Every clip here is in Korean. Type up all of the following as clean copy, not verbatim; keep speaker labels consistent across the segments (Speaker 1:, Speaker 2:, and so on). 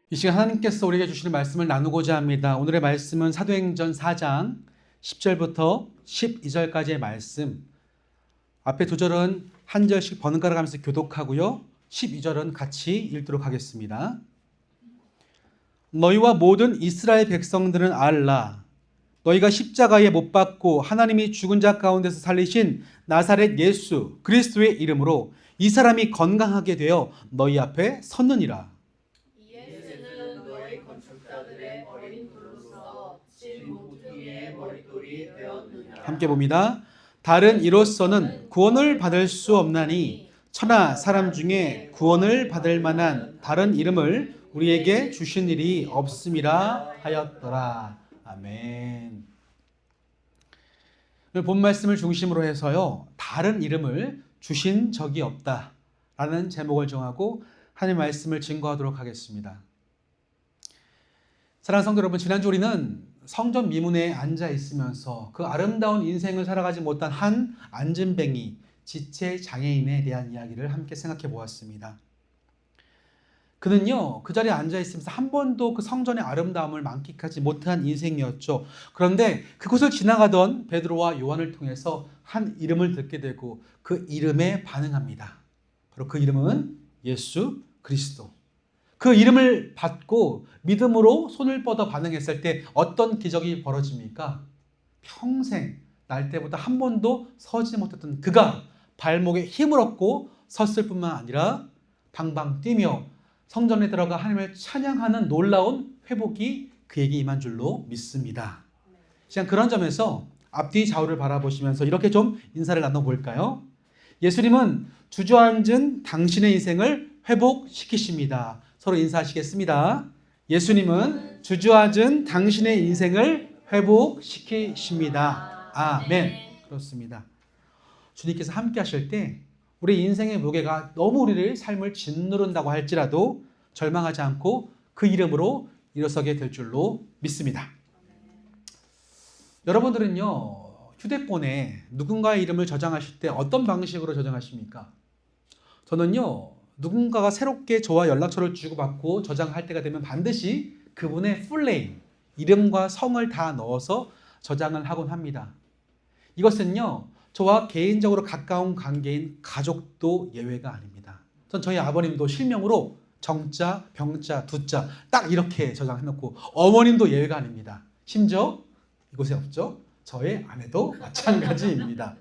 Speaker 1: 이 시간 하나님께서 우리에게 주시는 말씀을 나누고자 합니다. 오늘의 말씀은 사도행전 4장 10절부터 12절까지의 말씀. 앞에 두 절은 한 절씩 번갈아 가면서 교독하고요. 12절은 같이 읽도록 하겠습니다. 너희와 모든 이스라엘 백성들은 알라. 너희가 십자가에 못 박고 하나님이 죽은 자 가운데서 살리신 나사렛 예수 그리스도의 이름으로 이 사람이 건강하게 되어 너희 앞에 섰느니라.
Speaker 2: 예수는 너희 건축자들의 어린 돌로서 진 모퉁이의 머릿돌이 되었느니라.
Speaker 1: 함께 봅니다. 다른 이로서는 구원을 받을 수 없나니 천하 사람 중에 구원을 받을 만한 다른 이름을 우리에게 주신 일이 없음이라 하였더라. 아멘. 오늘 본 말씀을 중심으로 해서요, 다른 이름을 주신 적이 없다라는 제목을 정하고 하나님의 말씀을 증거하도록 하겠습니다. 사랑하는 성도 여러분, 지난주 우리는 성전 미문에 앉아 있으면서 그 아름다운 인생을 살아가지 못한 한 안진뱅이, 지체 장애인에 대한 이야기를 함께 생각해 보았습니다. 그는요, 그 자리에 앉아 있으면서 한 번도 그 성전의 아름다움을 만끽하지 못한 인생이었죠. 그런데 그곳을 지나가던 베드로와 요한을 통해서 한 이름을 듣게 되고 그 이름에 반응합니다. 바로 그 이름은 예수 그리스도. 그 이름을 받고 믿음으로 손을 뻗어 반응했을 때 어떤 기적이 벌어집니까? 평생 날 때보다 한 번도 서지 못했던 그가 발목에 힘을 얻고 섰을 뿐만 아니라 방방 뛰며 성전에 들어가 하나님을 찬양하는 놀라운 회복이 그에게 임한 줄로 믿습니다. 그냥 그런 점에서 앞뒤 좌우를 바라보시면서 이렇게 좀 인사를 나눠볼까요? 예수님은 주저앉은 당신의 인생을 회복시키십니다. 서로 인사하시겠습니다. 예수님은 주저앉은 당신의 인생을 회복시키십니다. 아멘. 그렇습니다. 주님께서 함께 하실 때 우리 인생의 무게가 너무 우리를 삶을 짓누른다고 할지라도 절망하지 않고 그 이름으로 일어서게 될 줄로 믿습니다. 여러분들은요, 휴대폰에 누군가의 이름을 저장하실 때 어떤 방식으로 저장하십니까? 저는요, 누군가가 새롭게 저와 연락처를 주고받고 저장할 때가 되면 반드시 그분의 풀네임, 이름과 성을 다 넣어서 저장을 하곤 합니다. 이것은요, 저와 개인적으로 가까운 관계인 가족도 예외가 아닙니다. 전 저희 아버님도 실명으로 정자, 병자, 두자 딱 이렇게 저장해놓고 어머님도 예외가 아닙니다. 심지어 이곳에 없죠? 저의 아내도 마찬가지입니다.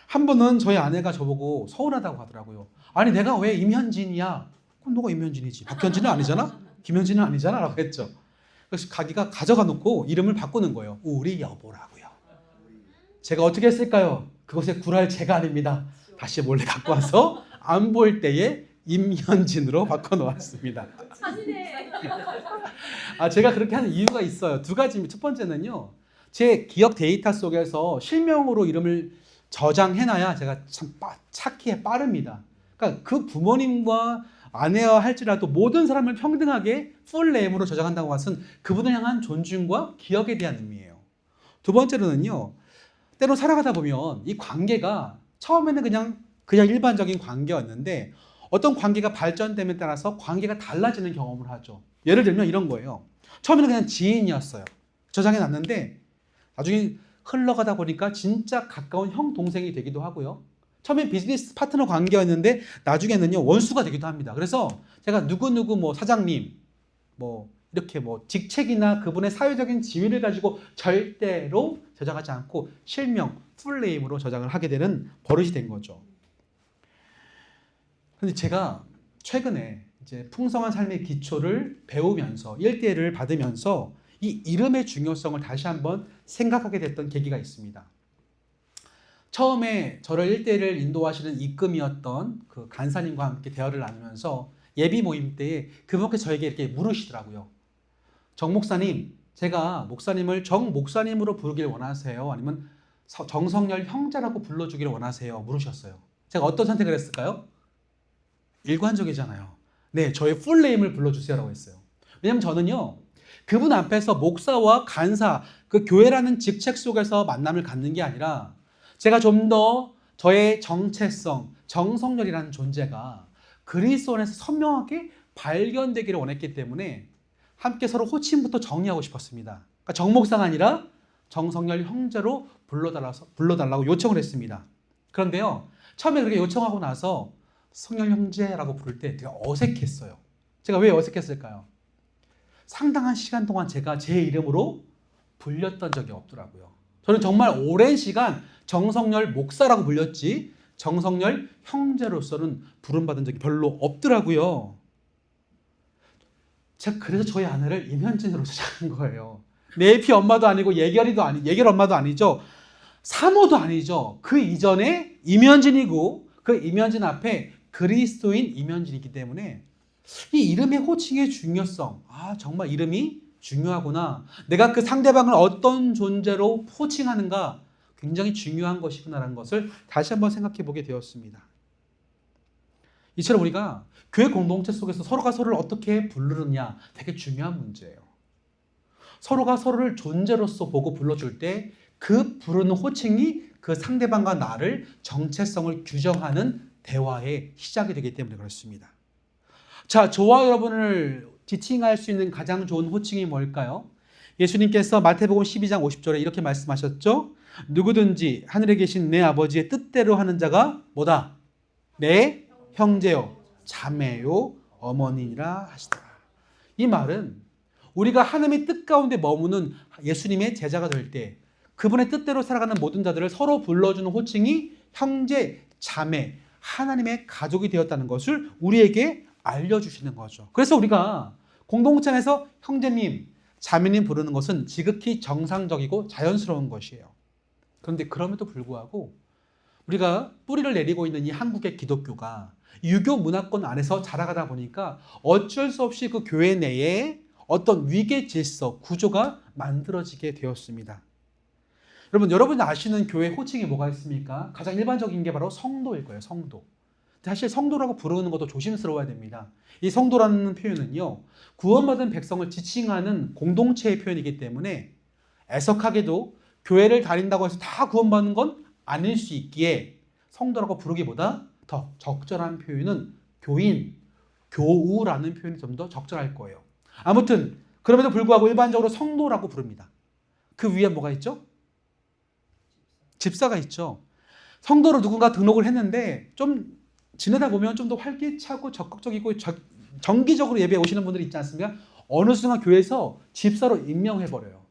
Speaker 1: 한 번은 저희 아내가 저보고 서운하다고 하더라고요. 아니 내가 왜 임현진이야? 그럼 너가 임현진이지. 박현진은 아니잖아? 김현진은 아니잖아? 라고 했죠. 그래서 가기가 가져가 놓고 이름을 바꾸는 거예요. 우리 여보라고요. 제가 어떻게 했을까요? 그것에 굴할 제가 아닙니다. 다시 몰래 갖고 와서 안 보일 때에 임현진으로 바꿔놓았습니다. 제가 그렇게 하는 이유가 있어요. 두 가지입니다. 첫 번째는요, 제 기억 데이터 속에서 실명으로 이름을 저장해놔야 제가 참 찾기에 빠릅니다. 그러니까 그 부모님과 아내와 할지라도 모든 사람을 평등하게 풀네임으로 저장한다는 것은 그분을 향한 존중과 기억에 대한 의미예요. 두 번째로는요, 때로 살아가다 보면 이 관계가 처음에는 그냥 일반적인 관계였는데 어떤 관계가 발전됨에 따라서 관계가 달라지는 경험을 하죠. 예를 들면 이런 거예요. 처음에는 그냥 지인이었어요. 저장해 놨는데 나중에 흘러가다 보니까 진짜 가까운 형 동생이 되기도 하고요. 처음엔 비즈니스 파트너 관계였는데 나중에는요 원수가 되기도 합니다. 그래서 제가 누구누구 뭐 사장님 뭐 이렇게 뭐 직책이나 그분의 사회적인 지위를 가지고 절대로 저장하지 않고 실명, 풀네임으로 저장을 하게 되는 버릇이 된 거죠. 그런데 제가 최근에 이제 풍성한 삶의 기초를 배우면서 일대를 받으면서 이 이름의 중요성을 다시 한번 생각하게 됐던 계기가 있습니다. 처음에 저를 일대를 인도하시는 이금이었던 그 간사님과 함께 대화를 나누면서 예비 모임 때에 그분께서 저에게 이렇게 물으시더라고요. 정 목사님, 제가 목사님을 정 목사님으로 부르길 원하세요? 아니면 정성열 형제라고 불러주길 원하세요? 물으셨어요. 제가 어떤 선택을 했을까요? 일관적이잖아요. 네, 저의 풀네임을 불러주세요라고 했어요. 왜냐하면 저는요, 그분 앞에서 목사와 간사, 그 교회라는 직책 속에서 만남을 갖는 게 아니라 제가 좀 더 저의 정체성, 정성렬이라는 존재가 그리스도 안에서 선명하게 발견되기를 원했기 때문에 함께 서로 호칭부터 정리하고 싶었습니다. 그러니까 정목사가 아니라 정성렬 형제로 불러달라고 요청을 했습니다. 그런데요, 처음에 그렇게 요청하고 나서 성렬 형제라고 부를 때 되게 어색했어요. 제가 왜 어색했을까요? 상당한 시간 동안 제가 제 이름으로 불렸던 적이 없더라고요. 저는 정말 오랜 시간 정성렬 목사라고 불렸지 정성렬 형제로서는 부름받은 적이 별로 없더라고요. 제가 그래서 저희 아내를 임현진으로 찾아간 거예요. 내 피 엄마도 아니고 예결 엄마도 아니죠. 사모도 아니죠. 그 이전에 임현진이고 그 임현진 앞에 그리스도인 임현진이기 때문에 이 이름의 호칭의 중요성, 정말 이름이 중요하구나. 내가 그 상대방을 어떤 존재로 호칭하는가 굉장히 중요한 것이구나라는 것을 다시 한번 생각해 보게 되었습니다. 이처럼 우리가 교회 공동체 속에서 서로가 서로를 어떻게 부르느냐 되게 중요한 문제예요. 서로가 서로를 존재로서 보고 불러줄 때 그 부르는 호칭이 그 상대방과 나를 정체성을 규정하는 대화의 시작이 되기 때문에 그렇습니다. 자, 저와 여러분을 지칭할 수 있는 가장 좋은 호칭이 뭘까요? 예수님께서 마태복음 12장 50절에 이렇게 말씀하셨죠. 누구든지 하늘에 계신 내 아버지의 뜻대로 하는 자가 뭐다? 내 형제요, 자매요, 어머니라 하시더라. 이 말은 우리가 하나님의 뜻 가운데 머무는 예수님의 제자가 될 때 그분의 뜻대로 살아가는 모든 자들을 서로 불러주는 호칭이 형제, 자매, 하나님의 가족이 되었다는 것을 우리에게 알려주시는 거죠. 그래서 우리가 공동체 안에서 형제님, 자매님 부르는 것은 지극히 정상적이고 자연스러운 것이에요. 그런데 그럼에도 불구하고 우리가 뿌리를 내리고 있는 이 한국의 기독교가 유교 문화권 안에서 자라가다 보니까 어쩔 수 없이 그 교회 내에 어떤 위계 질서, 구조가 만들어지게 되었습니다. 여러분이 아시는 교회 호칭이 뭐가 있습니까? 가장 일반적인 게 바로 성도일 거예요. 성도. 사실 성도라고 부르는 것도 조심스러워야 됩니다. 이 성도라는 표현은요, 구원받은 백성을 지칭하는 공동체의 표현이기 때문에 애석하게도 교회를 다닌다고 해서 다 구원받는 건 아닐 수 있기에 성도라고 부르기보다 더 적절한 표현은 교인, 교우라는 표현이 좀 더 적절할 거예요. 아무튼 그럼에도 불구하고 일반적으로 성도라고 부릅니다. 그 위에 뭐가 있죠? 집사가 있죠. 성도로 누군가 등록을 했는데 좀 지내다 보면 좀 더 활기차고 적극적이고 정기적으로 예배에 오시는 분들이 있지 않습니까? 어느 순간 교회에서 집사로 임명해버려요.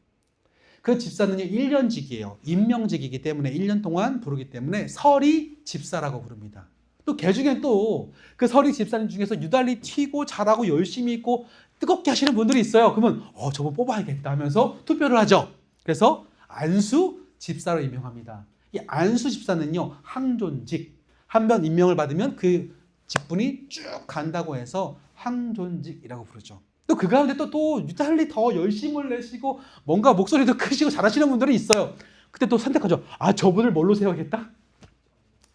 Speaker 1: 그 집사는요 1년직이에요. 임명직이기 때문에 1년 동안 부르기 때문에 서리 집사라고 부릅니다. 또 개 중에 또 그 서리 집사님 중에서 유달리 튀고 잘하고 열심히 있고 뜨겁게 하시는 분들이 있어요. 그러면 저분 뽑아야겠다 하면서 투표를 하죠. 그래서 안수 집사로 임명합니다. 이 안수 집사는요 항존직, 한 번 임명을 받으면 그 직분이 쭉 간다고 해서 항존직이라고 부르죠. 또 그 가운데 또 유달리 더 열심을 내시고 뭔가 목소리도 크시고 잘하시는 분들이 있어요. 그때 또 선택하죠. 저분을 뭘로 세워야겠다?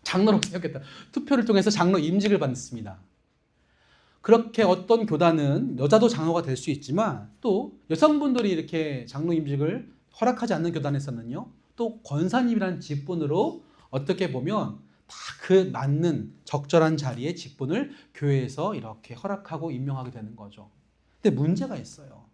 Speaker 1: 장로로 세우겠다. 투표를 통해서 장로 임직을 받습니다. 그렇게 어떤 교단은 여자도 장로가 될 수 있지만 또 여성분들이 이렇게 장로 임직을 허락하지 않는 교단에서는요. 또 권사님이라는 직분으로 어떻게 보면 다 그 맞는 적절한 자리에 직분을 교회에서 이렇게 허락하고 임명하게 되는 거죠. 근데 문제가 있어요.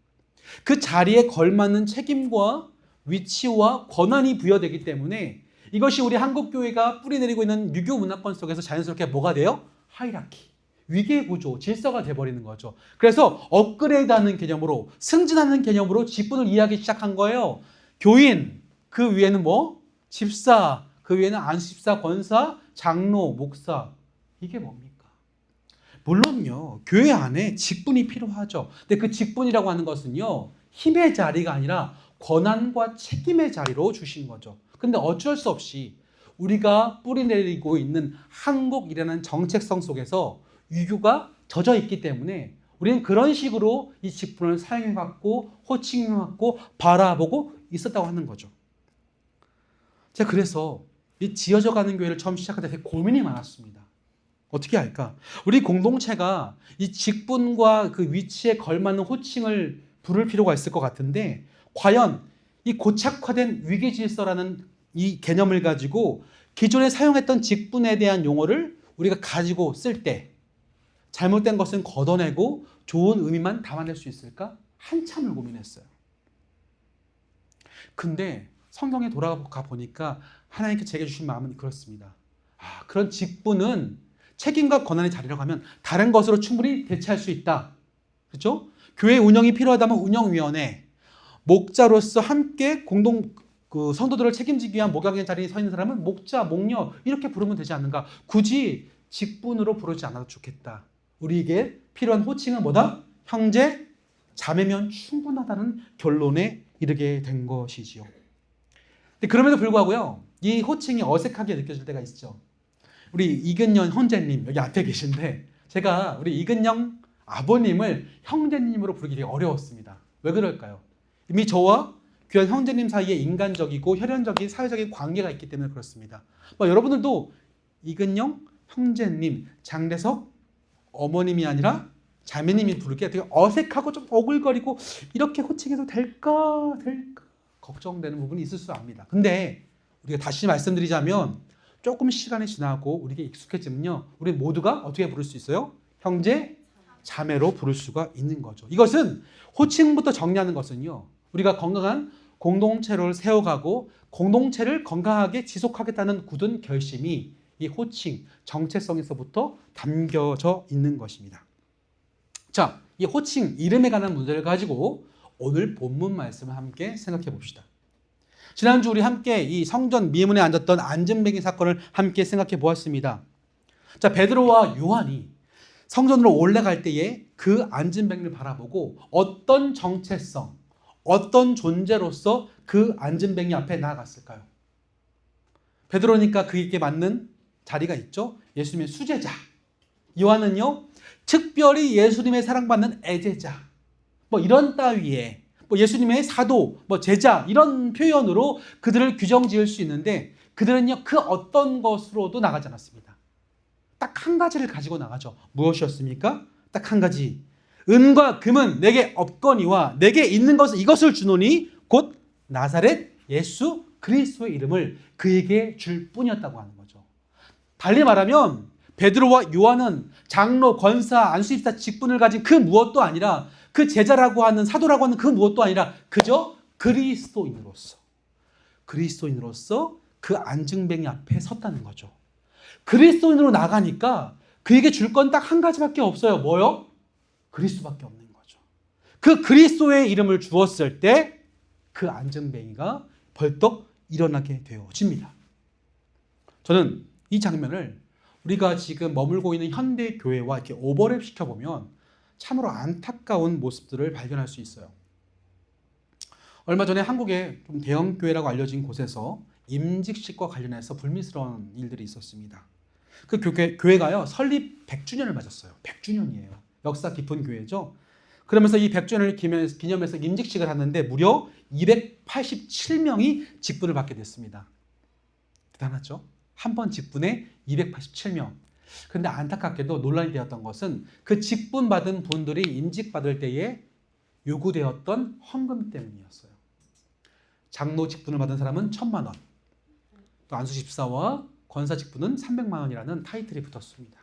Speaker 1: 그 자리에 걸맞는 책임과 위치와 권한이 부여되기 때문에 이것이 우리 한국교회가 뿌리내리고 있는 유교 문화권 속에서 자연스럽게 뭐가 돼요? 하이라키, 위계 구조, 질서가 돼버리는 거죠. 그래서 업그레이드하는 개념으로, 승진하는 개념으로 직분을 이해하기 시작한 거예요. 교인, 그 위에는 뭐? 집사, 그 위에는 안수집사, 권사, 장로, 목사. 이게 뭡니까? 물론요, 교회 안에 직분이 필요하죠. 근데 그 직분이라고 하는 것은요, 힘의 자리가 아니라 권한과 책임의 자리로 주신 거죠. 근데 어쩔 수 없이 우리가 뿌리내리고 있는 한국이라는 정책성 속에서 유교가 젖어 있기 때문에 우리는 그런 식으로 이 직분을 사용해왔고 호칭해왔고 바라보고 있었다고 하는 거죠. 제가 그래서 이 지어져가는 교회를 처음 시작할 때 되게 고민이 많았습니다. 어떻게 할까? 우리 공동체가 이 직분과 그 위치에 걸맞는 호칭을 부를 필요가 있을 것 같은데 과연 이 고착화된 위계질서라는 이 개념을 가지고 기존에 사용했던 직분에 대한 용어를 우리가 가지고 쓸 때 잘못된 것은 걷어내고 좋은 의미만 담아낼 수 있을까? 한참을 고민했어요. 근데 성경에 돌아가 보니까 하나님께 제게 주신 마음은 그렇습니다. 그런 직분은 책임과 권한의 자리라고 하면 다른 것으로 충분히 대체할 수 있다. 그렇죠? 교회 운영이 필요하다면 운영위원회, 목자로서 함께 공동 성도들을 책임지기 위한 목양의 자리에 서 있는 사람은 목자, 목녀 이렇게 부르면 되지 않는가? 굳이 직분으로 부르지 않아도 좋겠다. 우리에게 필요한 호칭은 뭐다? 형제, 자매면 충분하다는 결론에 이르게 된 것이지요. 근데 그럼에도 불구하고요, 이 호칭이 어색하게 느껴질 때가 있죠. 우리 이근영 형제님 여기 앞에 계신데 제가 우리 이근영 아버님을 형제님으로 부르기 되게 어려웠습니다. 왜 그럴까요? 이미 저와 귀한 형제님 사이에 인간적이고 혈연적인 사회적인 관계가 있기 때문에 그렇습니다. 여러분들도 이근영 형제님, 장대석 어머님이 아니라 자매님이 부르기가 되게 어색하고 좀 오글거리고 이렇게 호칭해도 될까 걱정되는 부분이 있을 수 압니다. 근데 우리가 다시 말씀드리자면 조금 시간이 지나고 우리에게 익숙해지면요, 우리 모두가 어떻게 부를 수 있어요? 형제, 자매로 부를 수가 있는 거죠. 이것은 호칭부터 정리하는 것은요, 우리가 건강한 공동체를 세워가고 공동체를 건강하게 지속하겠다는 굳은 결심이 이 호칭, 정체성에서부터 담겨져 있는 것입니다. 자, 이 호칭, 이름에 관한 문제를 가지고 오늘 본문 말씀을 함께 생각해 봅시다. 지난주 우리 함께 이 성전 미문에 앉았던 안진뱅이 사건을 함께 생각해 보았습니다. 자, 베드로와 요한이 성전으로 올라갈 때에 그 안진뱅이를 바라보고 어떤 정체성, 어떤 존재로서 그 안진뱅이 앞에 나아갔을까요? 베드로니까 그에게 맞는 자리가 있죠. 예수님의 수제자. 요한은요, 특별히 예수님의 사랑받는 애제자. 이런 따위에 예수님의 사도, 제자 이런 표현으로 그들을 규정 지을 수 있는데 그들은요, 그 어떤 것으로도 나가지 않았습니다. 딱 한 가지를 가지고 나가죠. 무엇이었습니까? 딱 한 가지. 은과 금은 내게 없거니와 내게 있는 것은 이것을 주노니 곧 나사렛 예수 그리스도의 이름을 그에게 줄 뿐이었다고 하는 거죠. 달리 말하면 베드로와 요한은 장로, 권사, 안수집사 직분을 가진 그 무엇도 아니라 그 제자라고 하는 사도라고 하는 그 무엇도 아니라 그저 그리스도인으로서 그 안증뱅이 앞에 섰다는 거죠. 그리스도인으로 나가니까 그에게 줄 건 딱 한 가지밖에 없어요. 뭐요? 그리스도밖에 없는 거죠. 그 그리스도의 이름을 주었을 때 그 안증뱅이가 벌떡 일어나게 되어집니다. 저는 이 장면을 우리가 지금 머물고 있는 현대 교회와 이렇게 오버랩 시켜보면 참으로 안타까운 모습들을 발견할 수 있어요. 얼마 전에 한국의 좀 대형 교회라고 알려진 곳에서 임직식과 관련해서 불미스러운 일들이 있었습니다. 그 교회가요, 설립 100주년을 맞았어요. 100주년이에요. 역사 깊은 교회죠. 그러면서 이 100주년을 기념해서 임직식을 하는데 무려 287명이 직분을 받게 됐습니다. 대단하죠? 한 번 직분에 287명. 그런데 안타깝게도 논란이 되었던 것은 그 직분 받은 분들이 임직 받을 때에 요구되었던 헌금 때문이었어요. 장로 직분을 받은 사람은 1,000만 원, 또 안수집사와 권사 직분은 300만 원이라는 타이틀이 붙었습니다.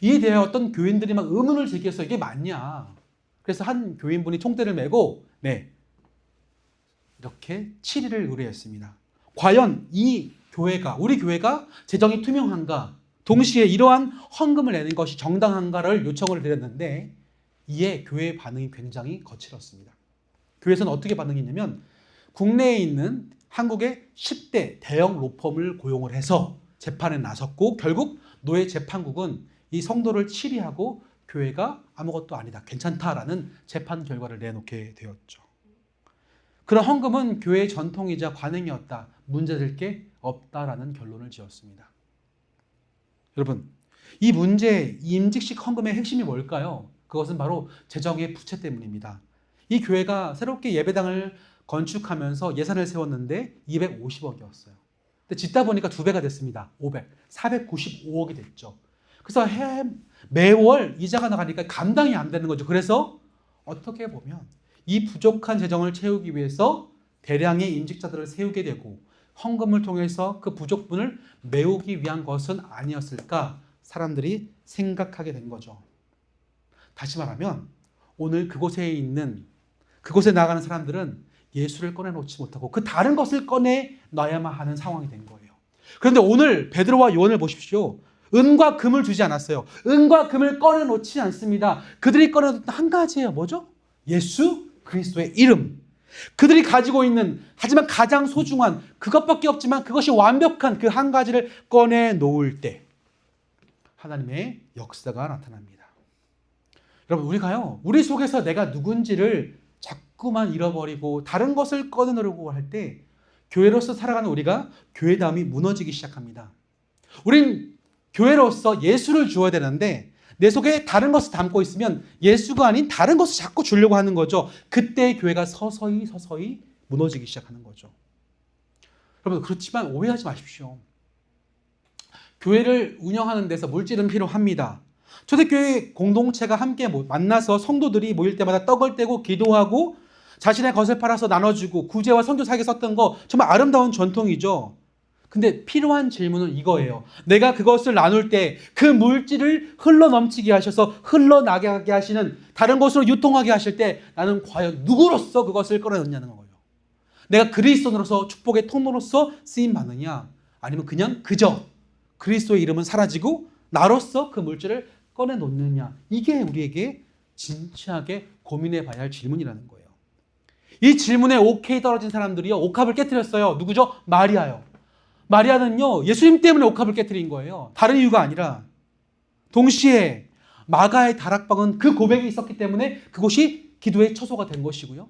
Speaker 1: 이에 대해 어떤 교인들이 막 의문을 제기해서 이게 맞냐? 그래서 한 교인분이 총대를 메고 이렇게 질의를 의뢰했습니다. 과연 이 교회가, 우리 교회가 재정이 투명한가? 동시에 이러한 헌금을 내는 것이 정당한가를 요청을 드렸는데 이에 교회의 반응이 굉장히 거칠었습니다. 교회에서는 어떻게 반응했냐면 국내에 있는 한국의 10대 대형 로펌을 고용을 해서 재판에 나섰고 결국 노예 재판국은 이 성도를 치리하고 교회가 아무것도 아니다, 괜찮다라는 재판 결과를 내놓게 되었죠. 그런 헌금은 교회의 전통이자 관행이었다, 문제될 게 없다라는 결론을 지었습니다. 여러분, 이 문제, 이 임직식 헌금의 핵심이 뭘까요? 그것은 바로 재정의 부채 때문입니다. 이 교회가 새롭게 예배당을 건축하면서 예산을 세웠는데 250억이었어요. 근데 짓다 보니까 2배가 됐습니다. 495억이 됐죠. 그래서 매월 이자가 나가니까 감당이 안 되는 거죠. 그래서 어떻게 보면 이 부족한 재정을 채우기 위해서 대량의 임직자들을 세우게 되고 헌금을 통해서 그 부족분을 메우기 위한 것은 아니었을까 사람들이 생각하게 된 거죠. 다시 말하면 오늘 그곳에 나가는 사람들은 예수를 꺼내놓지 못하고 그 다른 것을 꺼내놔야만 하는 상황이 된 거예요. 그런데 오늘 베드로와 요한을 보십시오. 은과 금을 주지 않았어요. 은과 금을 꺼내놓지 않습니다. 그들이 꺼내놓던 한 가지예요. 뭐죠? 예수 그리스도의 이름. 그들이 가지고 있는 하지만 가장 소중한 그것밖에 없지만 그것이 완벽한 그 한 가지를 꺼내놓을 때 하나님의 역사가 나타납니다. 여러분 우리가요. 우리 속에서 내가 누군지를 자꾸만 잃어버리고 다른 것을 꺼내놓으려고 할 때 교회로서 살아가는 우리가 교회다움이 무너지기 시작합니다. 우린 교회로서 예수를 주어야 되는데 내 속에 다른 것을 담고 있으면 예수가 아닌 다른 것을 자꾸 주려고 하는 거죠. 그때 교회가 서서히 무너지기 시작하는 거죠. 여러분 그렇지만 오해하지 마십시오. 교회를 운영하는 데서 물질은 필요합니다. 초대교회 공동체가 함께 만나서 성도들이 모일 때마다 떡을 떼고 기도하고 자신의 것을 팔아서 나눠주고 구제와 선교 사역에 썼던 거 정말 아름다운 전통이죠. 근데 필요한 질문은 이거예요. 내가 그것을 나눌 때 그 물질을 흘러넘치게 하셔서 흘러나가게 하시는 다른 곳으로 유통하게 하실 때 나는 과연 누구로서 그것을 꺼내놓냐는 거예요. 내가 그리스도인으로서 축복의 통로로서 쓰임받느냐 아니면 그냥 그저 그리스도의 이름은 사라지고 나로서 그 물질을 꺼내놓느냐. 이게 우리에게 진지하게 고민해 봐야 할 질문이라는 거예요. 이 질문에 오케이 떨어진 사람들이요. 옥합을 깨뜨렸어요. 누구죠? 마리아요. 마리아는요. 예수님 때문에 옥합을 깨뜨린 거예요. 다른 이유가 아니라 동시에 마가의 다락방은 그 고백이 있었기 때문에 그곳이 기도의 처소가 된 것이고요.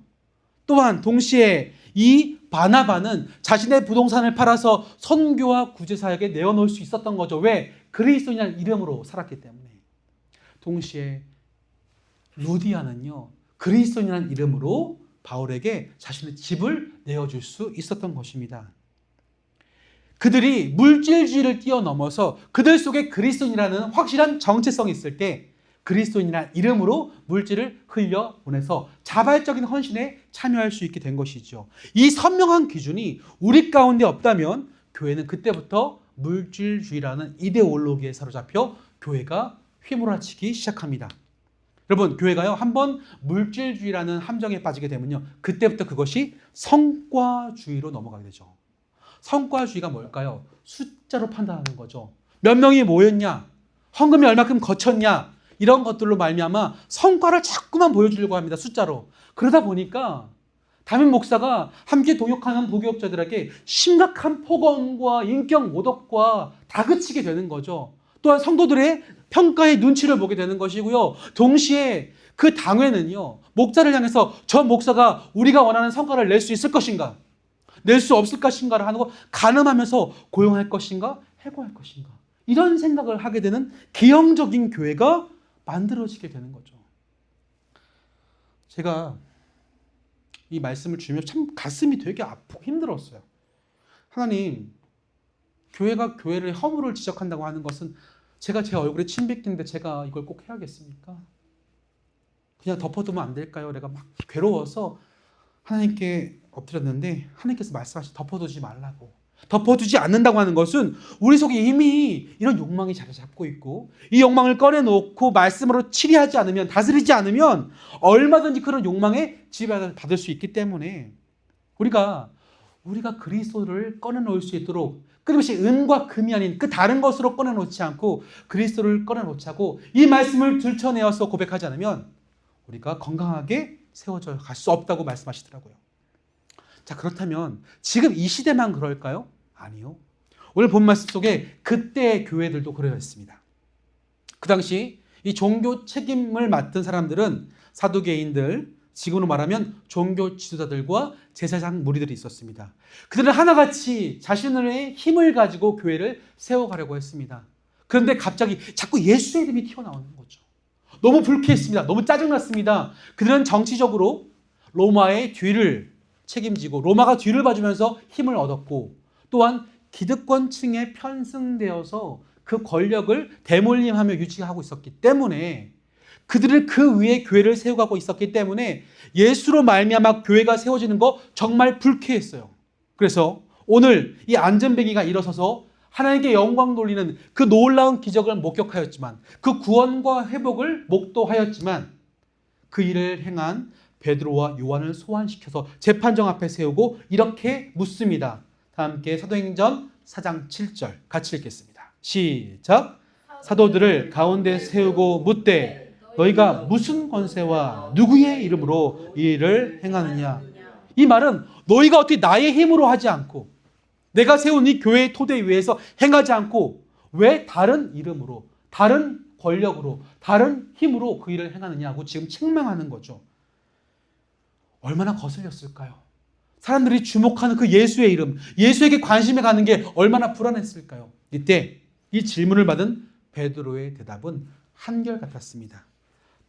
Speaker 1: 또한 동시에 이 바나바는 자신의 부동산을 팔아서 선교와 구제사역에 내어놓을 수 있었던 거죠. 왜? 그리스도인이라는 이름으로 살았기 때문에. 동시에 루디아는요. 그리스도인이라는 이름으로 바울에게 자신의 집을 내어줄 수 있었던 것입니다. 그들이 물질주의를 뛰어넘어서 그들 속에 그리스도인이라는 확실한 정체성이 있을 때 그리스도인이라는 이름으로 물질을 흘려보내서 자발적인 헌신에 참여할 수 있게 된 것이죠. 이 선명한 기준이 우리 가운데 없다면 교회는 그때부터 물질주의라는 이데올로기에 사로잡혀 교회가 휘몰아치기 시작합니다. 여러분 교회가요 한번 물질주의라는 함정에 빠지게 되면요 그때부터 그것이 성과주의로 넘어가게 되죠. 성과주의가 뭘까요? 숫자로 판단하는 거죠. 몇 명이 모였냐? 헌금이 얼마큼 거쳤냐? 이런 것들로 말미암아 성과를 자꾸만 보여주려고 합니다. 숫자로. 그러다 보니까 담임 목사가 함께 동역하는 부교역자들에게 심각한 폭언과 인격 모독과 다그치게 되는 거죠. 또한 성도들의 평가의 눈치를 보게 되는 것이고요. 동시에 그 당회는요. 목자를 향해서 저 목사가 우리가 원하는 성과를 낼 수 있을 것인가? 낼 수 없을 것인가를 하는 거 가늠하면서 고용할 것인가? 해고할 것인가? 이런 생각을 하게 되는 기형적인 교회가 만들어지게 되는 거죠. 제가 이 말씀을 주면 참 가슴이 되게 아프고 힘들었어요. 하나님, 교회가 교회를 허물을 지적한다고 하는 것은 제가 제 얼굴에 침 뱉기는데 제가 이걸 꼭 해야겠습니까? 그냥 덮어두면 안 될까요? 내가 막 괴로워서 하나님께 엎드렸는데 하나님께서 말씀하신 덮어두지 말라고. 덮어두지 않는다고 하는 것은 우리 속에 이미 이런 욕망이 자리 잡고 있고 이 욕망을 꺼내놓고 말씀으로 치리하지 않으면 다스리지 않으면 얼마든지 그런 욕망에 지배받을 수 있기 때문에 우리가 그리스도를 꺼내놓을 수 있도록 끊임없이 은과 금이 아닌 그 다른 것으로 꺼내놓지 않고 그리스도를 꺼내놓자고 이 말씀을 들춰내어서 고백하지 않으면 우리가 건강하게 세워져 갈 수 없다고 말씀하시더라고요. 자, 그렇다면 지금 이 시대만 그럴까요? 아니요. 오늘 본 말씀 속에 그때의 교회들도 그러어 있습니다. 그 당시 이 종교 책임을 맡은 사람들은 사두개인들, 지금으로 말하면 종교 지도자들과 제사장 무리들이 있었습니다. 그들은 하나같이 자신의 힘을 가지고 교회를 세워가려고 했습니다. 그런데 갑자기 자꾸 예수의 이름이 튀어나오는 거죠. 너무 불쾌했습니다. 너무 짜증났습니다. 그들은 정치적으로 로마의 뒤를 책임지고 로마가 뒤를 봐주면서 힘을 얻었고 또한 기득권층에 편승되어서 그 권력을 대물림하며 유지하고 있었기 때문에 그들을 그 위에 교회를 세워가고 있었기 때문에 예수로 말미암아 교회가 세워지는 거 정말 불쾌했어요. 그래서 오늘 이 안전뱅이가 일어서서 하나님께 영광 돌리는 그 놀라운 기적을 목격하였지만, 그 구원과 회복을 목도하였지만, 그 일을 행한 베드로와 요한을 소환시켜서 재판정 앞에 세우고 이렇게 묻습니다. 다 함께 사도행전 4장 7절 같이 읽겠습니다. 시작. 사도들을 가운데 세우고 묻되 너희가 무슨 권세와 누구의 이름으로 이 일을 행하느냐. 이 말은 너희가 어떻게 나의 힘으로 하지 않고 내가 세운 이 교회의 토대 위에서 행하지 않고 왜 다른 이름으로, 다른 권력으로, 다른 힘으로 그 일을 행하느냐고 지금 책망하는 거죠. 얼마나 거슬렸을까요? 사람들이 주목하는 그 예수의 이름, 예수에게 관심이 가는 게 얼마나 불안했을까요? 이때 이 질문을 받은 베드로의 대답은 한결같았습니다.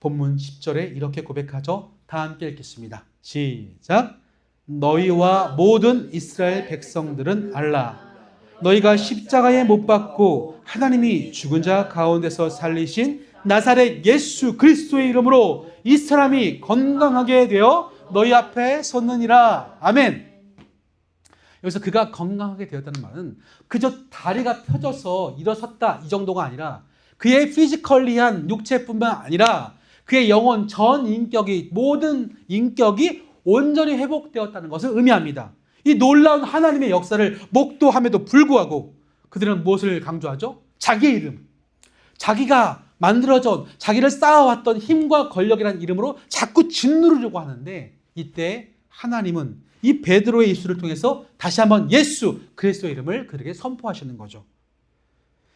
Speaker 1: 본문 10절에 이렇게 고백하죠. 다 함께 읽겠습니다. 시작. 너희와 모든 이스라엘 백성들은 알라. 너희가 십자가에 못 박고 하나님이 죽은 자 가운데서 살리신 나사렛 예수 그리스도의 이름으로 이 사람이 건강하게 되어 너희 앞에 섰느니라. 아멘. 여기서 그가 건강하게 되었다는 말은 그저 다리가 펴져서 일어섰다 이 정도가 아니라 그의 피지컬리한 육체뿐만 아니라 그의 영혼 전 인격이, 모든 인격이 온전히 회복되었다는 것을 의미합니다. 이 놀라운 하나님의 역사를 목도함에도 불구하고 그들은 무엇을 강조하죠? 자기의 이름, 자기가 만들어져 자기를 쌓아왔던 힘과 권력이라는 이름으로 자꾸 짓누르려고 하는데, 이때 하나님은 이 베드로의 입술을 통해서 다시 한번 예수 그리스도의 이름을 그들에게 선포하시는 거죠.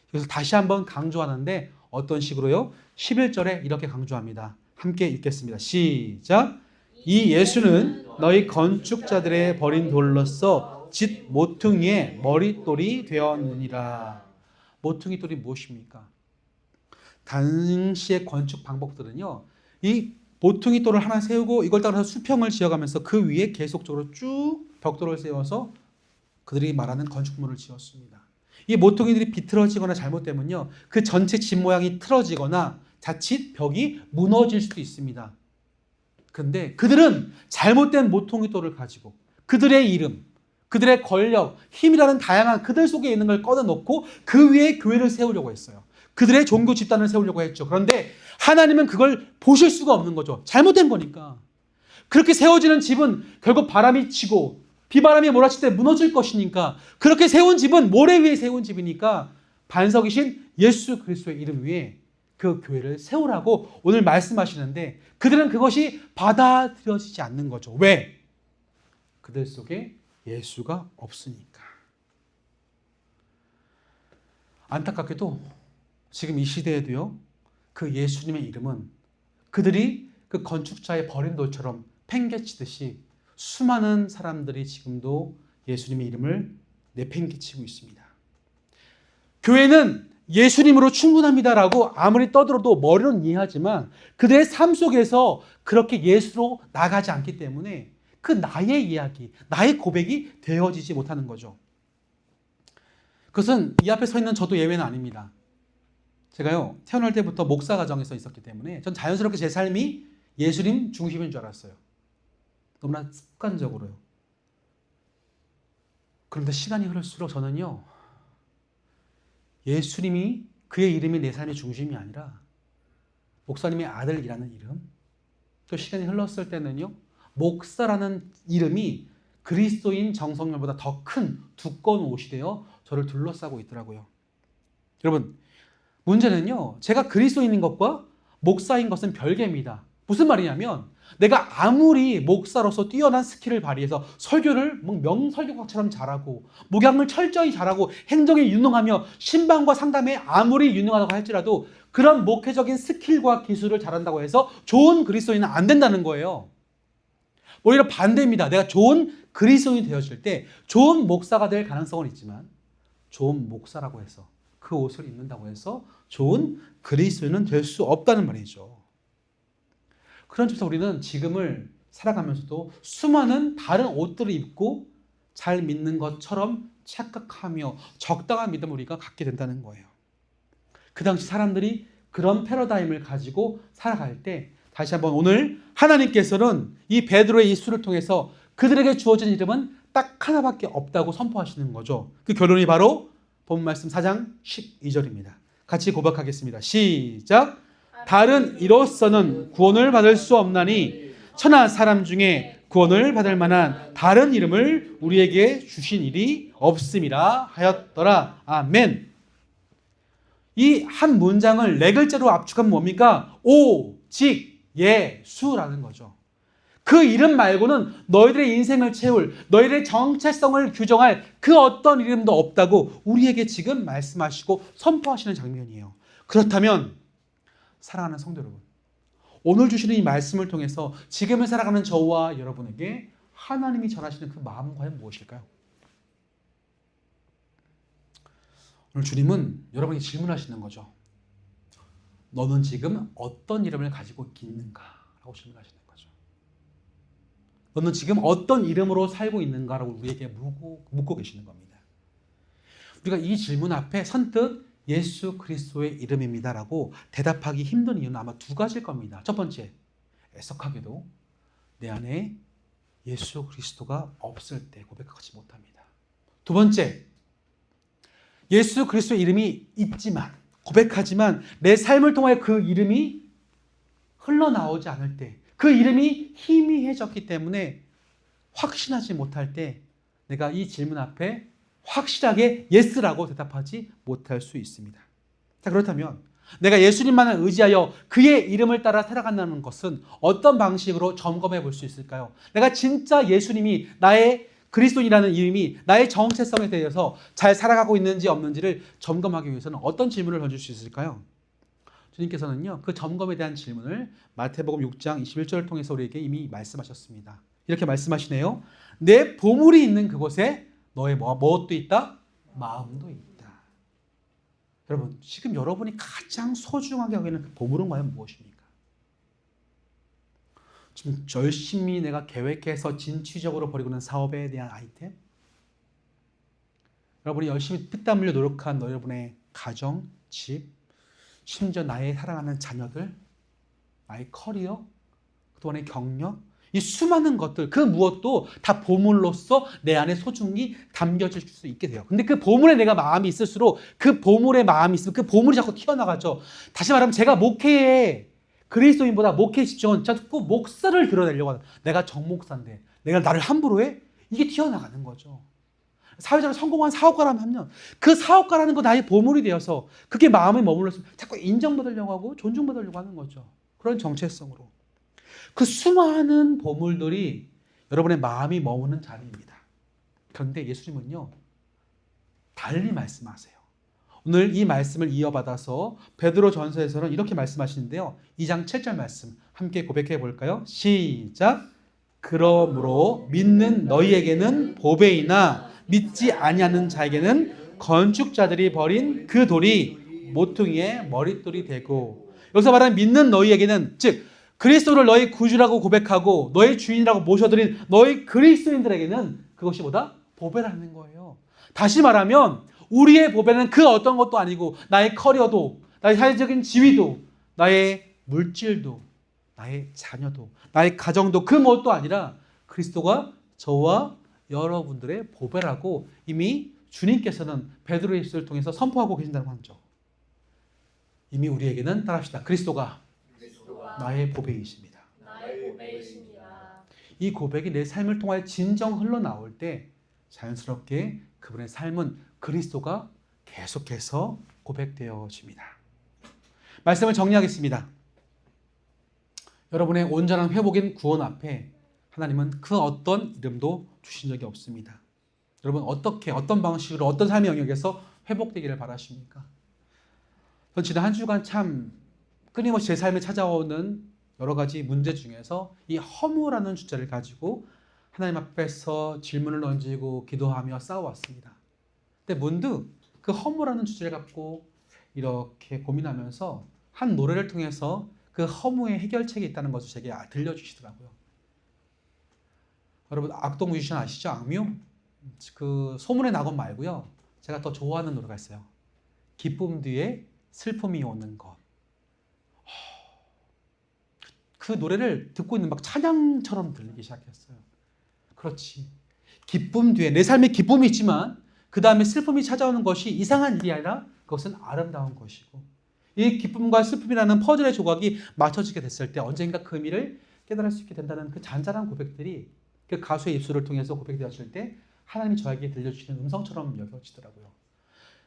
Speaker 1: 그래서 다시 한번 강조하는데 어떤 식으로요? 11절에 이렇게 강조합니다. 함께 읽겠습니다. 시작. 이 예수는 너희 건축자들의 버린 돌로서 짓 모퉁이의 머릿돌이 되었느니라. 모퉁이 돌이 무엇입니까? 당시의 건축 방법들은요, 이 모퉁이 돌을 하나 세우고 이걸 따라서 수평을 지어가면서 그 위에 계속적으로 쭉 벽돌을 세워서 그들이 말하는 건축물을 지었습니다. 이 모퉁이들이 비틀어지거나 잘못되면요, 그 전체 집 모양이 틀어지거나 자칫 벽이 무너질 수도 있습니다. 그런데 그들은 잘못된 모퉁이 돌을 가지고 그들의 이름, 그들의 권력, 힘이라는 다양한 그들 속에 있는 걸 꺼내놓고 그 위에 교회를 세우려고 했어요. 그들의 종교 집단을 세우려고 했죠. 그런데 하나님은 그걸 보실 수가 없는 거죠. 잘못된 거니까. 그렇게 세워지는 집은 결국 바람이 치고 비바람이 몰아칠 때 무너질 것이니까, 그렇게 세운 집은 모래 위에 세운 집이니까 반석이신 예수 그리스도의 이름 위에 그 교회를 세우라고 오늘 말씀하시는데, 그들은 그것이 받아들여지지 않는 거죠. 왜? 그들 속에 예수가 없으니까. 안타깝게도 지금 이 시대에도요, 그 예수님의 이름은 그들이 그 건축자의 버린 돌처럼 팽개치듯이 수많은 사람들이 지금도 예수님의 이름을 내팽개치고 있습니다. 교회는 예수님으로 충분합니다라고 아무리 떠들어도 머리로는 이해하지만 그들의 삶 속에서 그렇게 예수로 나가지 않기 때문에 그 나의 이야기, 나의 고백이 되어지지 못하는 거죠. 그것은 이 앞에 서 있는 저도 예외는 아닙니다. 제가요, 태어날 때부터 목사 가정에서 있었기 때문에 전 자연스럽게 제 삶이 예수님 중심인 줄 알았어요. 너무나 습관적으로요. 그런데 시간이 흐를수록 저는요, 예수님이, 그의 이름이 내 삶의 중심이 아니라 목사님의 아들이라는 이름, 또 시간이 흘렀을 때는요, 목사라는 이름이 그리스도인 정성열보다 더 큰 두꺼운 옷이 되어 저를 둘러싸고 있더라고요. 여러분, 문제는요, 제가 그리스도인인 것과 목사인 것은 별개입니다. 무슨 말이냐면, 내가 아무리 목사로서 뛰어난 스킬을 발휘해서 설교를 명설교각처럼 잘하고 목양을 철저히 잘하고 행정에 유능하며 신방과 상담에 아무리 유능하다고 할지라도 그런 목회적인 스킬과 기술을 잘한다고 해서 좋은 그리스도인은 안 된다는 거예요. 오히려 반대입니다. 내가 좋은 그리스도인이 되어질 때 좋은 목사가 될 가능성은 있지만 좋은 목사라고 해서 그 옷을 입는다고 해서 좋은 그리스도인은 될 수 없다는 말이죠. 그런 점에서 우리는 지금을 살아가면서도 수많은 다른 옷들을 입고 잘 믿는 것처럼 착각하며 적당한 믿음을 우리가 갖게 된다는 거예요. 그 당시 사람들이 그런 패러다임을 가지고 살아갈 때 다시 한번 오늘 하나님께서는 이 베드로의 입술을 통해서 그들에게 주어진 이름은 딱 하나밖에 없다고 선포하시는 거죠. 그 결론이 바로 본 말씀 4장 12절입니다. 같이 고백하겠습니다. 시작. 다른 이로서는 구원을 받을 수 없나니 천하 사람 중에 구원을 받을 만한 다른 이름을 우리에게 주신 일이 없음이라 하였더라. 아멘. 이 한 문장을 네 글자로 압축하면 뭡니까? 오직 예수라는 거죠. 그 이름 말고는 너희들의 인생을 채울, 너희들의 정체성을 규정할 그 어떤 이름도 없다고 우리에게 지금 말씀하시고 선포하시는 장면이에요. 그렇다면 사랑하는 성도 여러분, 오늘 주시는 이 말씀을 통해서 지금을 살아가는 저와 여러분에게 하나님이 전하시는 그 마음은 과연 무엇일까요? 오늘 주님은 여러분이 질문하시는 거죠. 너는 지금 어떤 이름을 가지고 있는가? 라고 질문하시는 거죠. 너는 지금 어떤 이름으로 살고 있는가라고 우리에게 묻고 계시는 겁니다. 우리가 이 질문 앞에 선뜻 예수 그리스도의 이름입니다라고 대답하기 힘든 이유는 아마 두 가지일 겁니다. 첫 번째, 애석하게도 내 안에 예수 그리스도가 없을 때 고백하지 못합니다. 두 번째, 예수 그리스도의 이름이 있지만 고백하지만 내 삶을 통해 그 이름이 흘러나오지 않을 때, 그 이름이 희미해졌기 때문에 확신하지 못할 때 내가 이 질문 앞에 확실하게 예스라고 대답하지 못할 수 있습니다. 자, 그렇다면 내가 예수님만을 의지하여 그의 이름을 따라 살아간다는 것은 어떤 방식으로 점검해 볼 수 있을까요? 내가 진짜 예수님이 나의 그리스도인이라는 이름이 나의 정체성에 대해서 잘 살아가고 있는지 없는지를 점검하기 위해서는 어떤 질문을 던질 수 있을까요? 주님께서는요, 그 점검에 대한 질문을 마태복음 6장 21절을 통해서 우리에게 이미 말씀하셨습니다. 이렇게 말씀하시네요. 내 보물이 있는 그곳에 너의 무엇도 있다? 마음도 있다. 여러분, 지금 여러분이 가장 소중하게 여기는 그 보물은 과연 무엇입니까? 지금 열심히 내가 계획해서 진취적으로 벌이고 있는 사업에 대한 아이템? 여러분이 열심히 피땀 흘려 노력한 여러분의 가정, 집, 심지어 나의 사랑하는 자녀들, 나의 커리어, 그동안의 경력, 이 수많은 것들, 그 무엇도 다 보물로서 내 안에 소중히 담겨질 수 있게 돼요. 근데 그 보물에 내가 마음이 있을수록 그 보물에 마음이 있으면 그 보물이 자꾸 튀어나가죠. 다시 말하면 제가 목회에 그리스도인보다 목회에 집중은 자꾸 목사를 드러내려고 하는, 내가 정목사인데 내가 나를 함부로 해? 이게 튀어나가는 거죠. 사회적으로 성공한 사업가라면 그 사업가라는 거 나의 보물이 되어서 그게 마음에 머물러서 자꾸 인정받으려고 하고 존중받으려고 하는 거죠. 그런 정체성으로. 그 수많은 보물들이 여러분의 마음이 머무는 자리입니다. 그런데 예수님은요, 달리 말씀하세요. 오늘 이 말씀을 이어받아서 베드로 전서에서는 이렇게 말씀하시는데요. 2장 7절 말씀 함께 고백해 볼까요? 시작. 그러므로 믿는 너희에게는 보배이나 믿지 아니하는 자에게는 건축자들이 버린 그 돌이 모퉁이의 머릿돌이 되고, 여기서 말하는 믿는 너희에게는 즉 그리스도를 너희 구주라고 고백하고 너희 주인이라고 모셔드린 너희 그리스도인들에게는 그것이 뭐다? 보배라는 거예요. 다시 말하면 우리의 보배는 그 어떤 것도 아니고 나의 커리어도, 나의 사회적인 지위도, 나의 물질도, 나의 자녀도, 나의 가정도 그 무엇도 아니라 그리스도가 저와 여러분들의 보배라고 이미 주님께서는 베드로를 통해서 선포하고 계신다는 거죠. 이미 우리에게는 따라합시다. 그리스도가 나의 보배이십니다.
Speaker 2: 나의 보배이십니다.
Speaker 1: 이 고백이 내 삶을 통하여 진정 흘러나올 때 자연스럽게 그분의 삶은 그리스도가 계속해서 고백되어집니다. 말씀을 정리하겠습니다. 여러분의 온전한 회복인 구원 앞에 하나님은 그 어떤 이름도 주신 적이 없습니다. 여러분 어떻게, 어떤 방식으로, 어떤 삶의 영역에서 회복되기를 바라십니까? 전 지난 한 주간 참 끊임없이 제 삶에 찾아오는 여러 가지 문제 중에서 이 허무라는 주제를 가지고 하나님 앞에서 질문을 던지고 기도하며 싸워왔습니다. 근데 문득 그 허무라는 주제를 갖고 이렇게 고민하면서 한 노래를 통해서 그 허무의 해결책이 있다는 것을 제게 들려주시더라고요. 여러분 악동 뮤지션 아시죠? 악뮤? 그 소문의 낙원 말고요. 제가 더 좋아하는 노래가 있어요. 기쁨 뒤에 슬픔이 오는 것. 그 노래를 듣고 있는 막 찬양처럼 들리기 시작했어요. 그렇지. 기쁨 뒤에 내 삶에 기쁨이 있지만 그 다음에 슬픔이 찾아오는 것이 이상한 일이 아니라 그것은 아름다운 것이고, 이 기쁨과 슬픔이라는 퍼즐의 조각이 맞춰지게 됐을 때 언젠가 그 의미를 깨달을 수 있게 된다는 그 잔잔한 고백들이 그 가수의 입술을 통해서 고백되었을 때 하나님이 저에게 들려주시는 음성처럼 여겨지더라고요.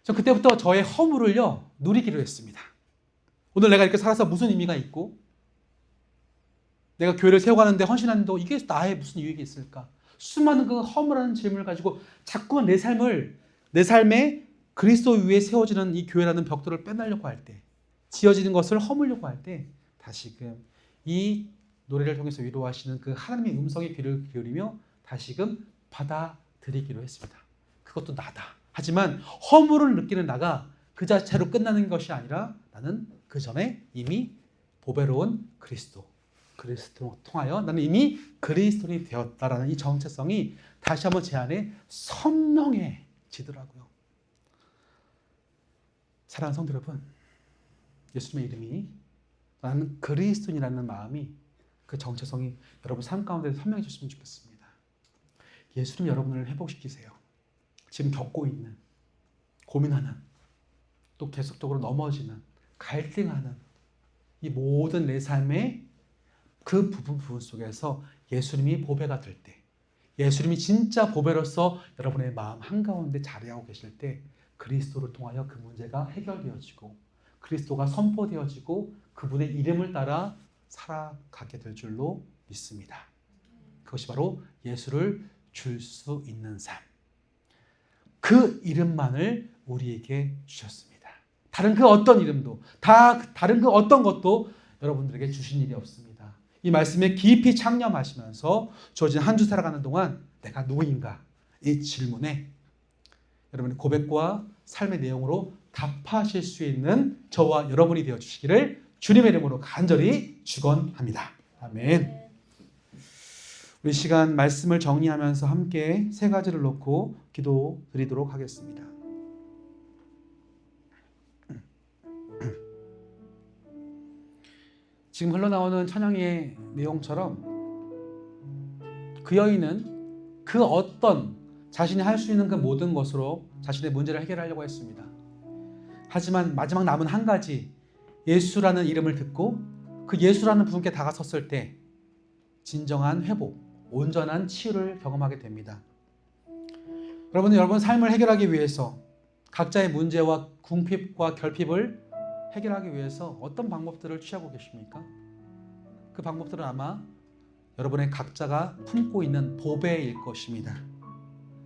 Speaker 1: 저 그때부터 저의 허물을요 누리기로 했습니다. 오늘 내가 이렇게 살아서 무슨 의미가 있고, 내가 교회를 세워가는데 헌신하는데 이게 나의 무슨 유익이 있을까? 수많은 그 허물하는 질문을 가지고 자꾸만 내 삶에 그리스도 위에 세워지는 이 교회라는 벽돌을 빼내려고 할 때, 지어지는 것을 허물려고 할 때 다시금 이 노래를 통해서 위로하시는 그 하나님의 음성에 귀를 기울이며 다시금 받아들이기로 했습니다. 그것도 나다. 하지만 허물을 느끼는 나가 그 자체로 끝나는 것이 아니라 나는 그 전에 이미 보배로운 그리스도 통하여 나는 이미 그리스도인이 되었다라는 이 정체성이 다시 한번 제 안에 선명해지더라고요. 사랑하는 성도 여러분, 예수님의 이름이 나는 그리스도인이라는 마음이, 그 정체성이 여러분 삶 가운데 선명해졌으면 좋겠습니다. 예수님 여러분을 회복시키세요. 지금 겪고 있는, 고민하는, 또 계속적으로 넘어지는, 갈등하는 이 모든 내 삶의 그 부분 속에서 예수님이 보배가 될 때, 예수님이 진짜 보배로서 여러분의 마음 한가운데 자리하고 계실 때 그리스도를 통하여 그 문제가 해결되어지고 그리스도가 선포되어지고 그분의 이름을 따라 살아가게 될 줄로 믿습니다. 그것이 바로 예수를 줄 수 있는 삶. 그 이름만을 우리에게 주셨습니다. 다른 그 어떤 이름도, 다른 그 어떤 것도 여러분들에게 주신 일이 없습니다. 이 말씀에 깊이 창념하시면서 주어진 한 주 살아가는 동안 내가 누구인가? 이 질문에 여러분의 고백과 삶의 내용으로 답하실 수 있는 저와 여러분이 되어주시기를 주님의 이름으로 간절히 축원합니다. 아멘. 우리 시간 말씀을 정리하면서 함께 세 가지를 놓고 기도 드리도록 하겠습니다. 지금 흘러나오는 찬양의 내용처럼 그 여인은 그 어떤 자신이 할 수 있는 그 모든 것으로 자신의 문제를 해결하려고 했습니다. 하지만 마지막 남은 한 가지, 예수라는 이름을 듣고 그 예수라는 분께 다가섰을 때 진정한 회복, 온전한 치유를 경험하게 됩니다. 여러분 삶을 해결하기 위해서 각자의 문제와 궁핍과 결핍을 해결하기 위해서 어떤 방법들을 취하고 계십니까? 그 방법들은 아마 여러분의 각자가 품고 있는 보배일 것입니다.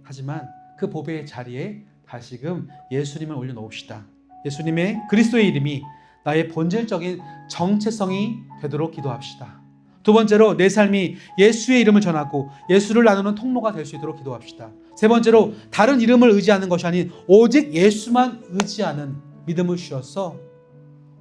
Speaker 1: 하지만 그 보배의 자리에 다시금 예수님을 올려놓읍시다. 예수님의 그리스도의 이름이 나의 본질적인 정체성이 되도록 기도합시다. 두 번째로 내 삶이 예수의 이름을 전하고 예수를 나누는 통로가 될 수 있도록 기도합시다. 세 번째로 다른 이름을 의지하는 것이 아닌 오직 예수만 의지하는 믿음을 주셔서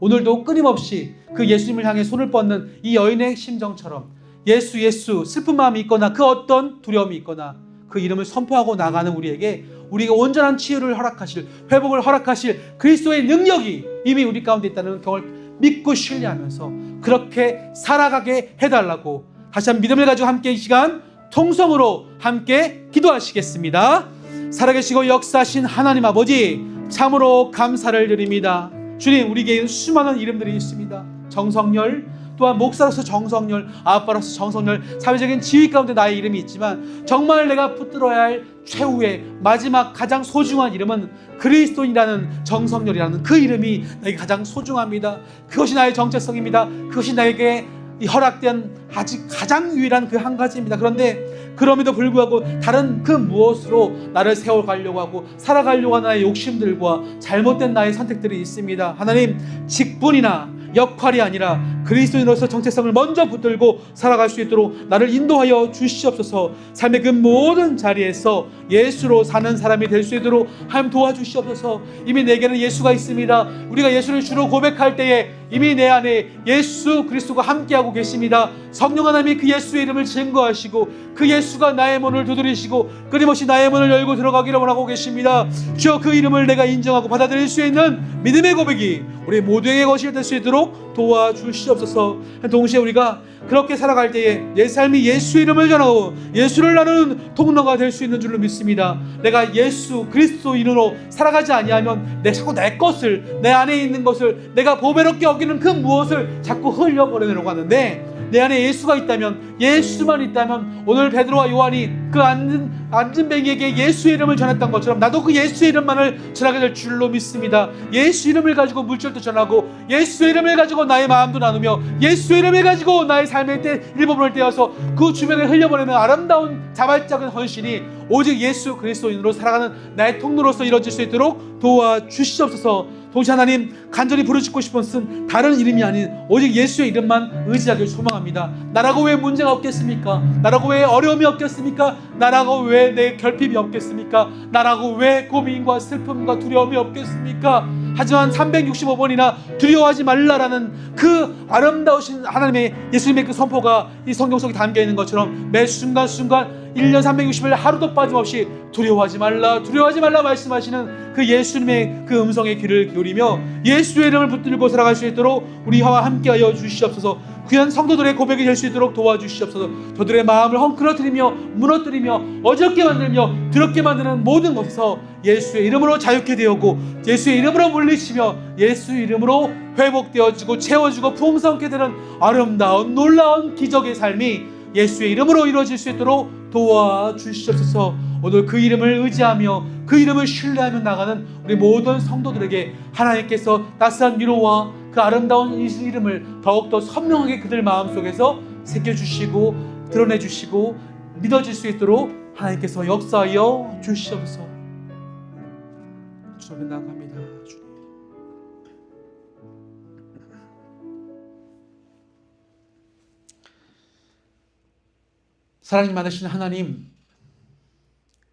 Speaker 1: 오늘도 끊임없이 그 예수님을 향해 손을 뻗는 이 여인의 심정처럼 예수 슬픈 마음이 있거나 그 어떤 두려움이 있거나 그 이름을 선포하고 나가는 우리에게 온전한 치유를 허락하실, 회복을 허락하실 그리스도의 능력이 이미 우리 가운데 있다는 경험을 믿고 신뢰하면서 그렇게 살아가게 해달라고 다시 한번 믿음을 가지고 함께 이 시간 통성으로 함께 기도하시겠습니다. 살아계시고 역사하신 하나님 아버지, 참으로 감사를 드립니다. 주님, 우리에게 수많은 이름들이 있습니다. 정성열, 또한 목사로서 정성열, 아빠로서 정성열, 사회적인 지위 가운데 나의 이름이 있지만 정말 내가 붙들어야 할 최후의 마지막 가장 소중한 이름은 그리스도인이라는 정성열이라는 그 이름이 나에게 가장 소중합니다. 그것이 나의 정체성입니다. 그것이 나에게 허락된 아직 가장 유일한 그 한 가지입니다. 그런데 그럼에도 불구하고 다른 그 무엇으로 나를 세워가려고 하고 살아가려고 하는 나의 욕심들과 잘못된 나의 선택들이 있습니다. 하나님, 직분이나 역할이 아니라 그리스도인으로서 정체성을 먼저 붙들고 살아갈 수 있도록 나를 인도하여 주시옵소서. 삶의 그 모든 자리에서 예수로 사는 사람이 될 수 있도록 하나님 도와주시옵소서. 이미 내게는 예수가 있습니다. 우리가 예수를 주로 고백할 때에 이미 내 안에 예수 그리스도가 함께하고 계십니다. 성령 하나님이 그 예수의 이름을 증거하시고 그 예수가 나의 문을 두드리시고 끊임없이 나의 문을 열고 들어가기를 원하고 계십니다. 주여, 그 이름을 내가 인정하고 받아들일 수 있는 믿음의 고백이 우리 모두의 것이 될 수 있도록 도와주시옵소서. 동시에 우리가 그렇게 살아갈 때에 내 삶이 예수 이름을 전하고 예수를 나누는 통로가 될 수 있는 줄로 믿습니다. 내가 예수 그리스도 이름으로 살아가지 아니하면 자꾸 내 것을, 내 안에 있는 것을, 내가 보배롭게 여기는 그 무엇을 자꾸 흘려버리려고 하는데, 내 안에 예수가 있다면, 예수만 있다면, 오늘 베드로와 요한이 그 앉은 뱅이에게 예수의 이름을 전했던 것처럼 나도 그 예수의 이름만을 전하게 될 줄로 믿습니다. 예수 이름을 가지고 물질도 전하고, 예수의 이름을 가지고 나의 마음도 나누며, 예수의 이름을 가지고 나의 삶의 일부분을 떼어서 그 주변에 흘려보내는 아름다운 자발적인 헌신이 오직 예수 그리스도인으로 살아가는 나의 통로로서 이루어질 수 있도록 도와주시옵소서. 동시에 하나님, 간절히 부르짖고 싶은 것은 다른 이름이 아닌 오직 예수의 이름만 의지하길 소망합니다. 나라고 왜 문제가 없겠습니까? 나라고 왜 어려움이 없겠습니까? 나라고 왜 내 결핍이 없겠습니까? 나라고 왜 고민과 슬픔과 두려움이 없겠습니까? 하지만 365번이나 두려워하지 말라라는 그 아름다우신 하나님의 예수님의 그 선포가 이 성경 속에 담겨 있는 것처럼 매 순간순간 1년 360일 하루도 빠짐없이 두려워하지 말라, 두려워하지 말라 말씀하시는 그 예수님의 그 음성에 귀를 기울이며 예수의 이름을 붙들고 살아갈 수 있도록 우리와 함께하여 주시옵소서. 귀한 성도들의 고백이 될 수 있도록 도와주시옵소서. 저들의 마음을 헝클어뜨리며 무너뜨리며 어렵게 만들며 더럽게 만드는 모든 것에서 예수의 이름으로 자유케 되었고, 예수의 이름으로 물리치며 예수의 이름으로 회복되어지고 채워지고 풍성케 되는 아름다운 놀라운 기적의 삶이 예수의 이름으로 이루어질 수 있도록 도와주시옵소서. 오늘 그 이름을 의지하며 그 이름을 신뢰하며 나가는 우리 모든 성도들에게 하나님께서 따스한 위로와 그 아름다운 이름을 더욱더 선명하게 그들 마음속에서 새겨주시고 드러내주시고 믿어질 수 있도록 하나님께서 역사하여 주시옵소서. 주님 나갑니다. 주님. 사랑이 많으신 하나님,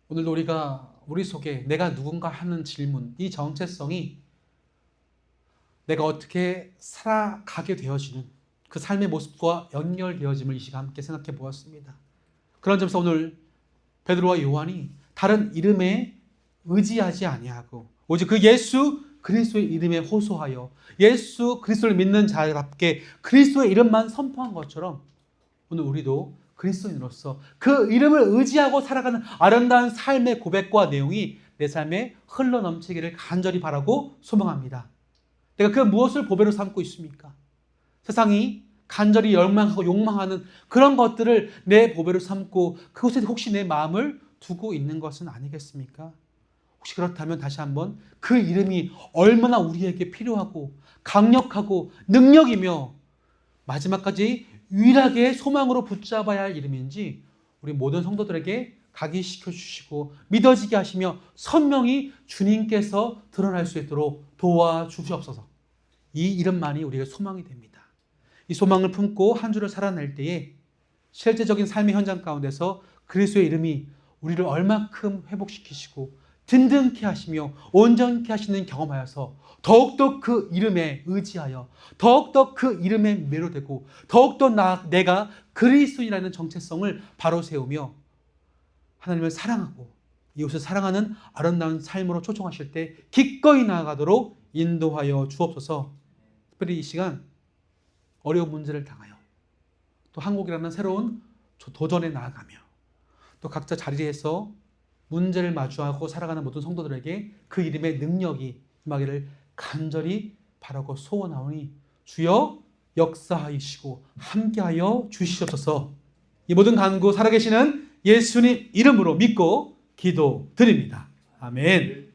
Speaker 1: 오늘도 우리 속에 내가 누군가 하는 질문, 이 정체성이 내가 어떻게 살아가게 되어지는 그 삶의 모습과 연결되어짐을 이 시간 함께 생각해 보았습니다. 그런 점에서 오늘 베드로와 요한이 다른 이름에 의지하지 아니하고 오직 그 예수 그리스도의 이름에 호소하여 예수 그리스도를 믿는 자답게 그리스도의 이름만 선포한 것처럼 오늘 우리도 그리스도인으로서 그 이름을 의지하고 살아가는 아름다운 삶의 고백과 내용이 내 삶에 흘러넘치기를 간절히 바라고 소망합니다. 내가 그 무엇을 보배로 삼고 있습니까? 세상이 간절히 열망하고 욕망하는 그런 것들을 내 보배로 삼고 그곳에 혹시 내 마음을 두고 있는 것은 아니겠습니까? 혹시 그렇다면 다시 한번 그 이름이 얼마나 우리에게 필요하고 강력하고 능력이며 마지막까지 유일하게 소망으로 붙잡아야 할 이름인지 우리 모든 성도들에게 각인시켜 주시고 믿어지게 하시며 선명히 주님께서 드러날 수 있도록 도와주시옵소서. 이 이름만이 우리의 소망이 됩니다. 이 소망을 품고 한 주를 살아낼 때에 실제적인 삶의 현장 가운데서 그리스도의 이름이 우리를 얼마큼 회복시키시고 든든케 하시며 온전케 하시는 경험하여서 더욱더 그 이름에 의지하여 더욱더 그 이름에 매료되고 더욱더 내가 그리스도인이라는 정체성을 바로 세우며 하나님을 사랑하고 이웃을 사랑하는 아름다운 삶으로 초청하실 때 기꺼이 나아가도록 인도하여 주옵소서. 특별히 이 시간 어려운 문제를 당하여 또 한국이라는 새로운 도전에 나아가며 또 각자 자리에서 문제를 마주하고 살아가는 모든 성도들에게 그 이름의 능력이 임하기를 간절히 바라고 소원하오니 주여 역사하시고 함께하여 주시옵소서. 이 모든 간구 살아계시는 예수님 이름으로 믿고 기도드립니다. 아멘.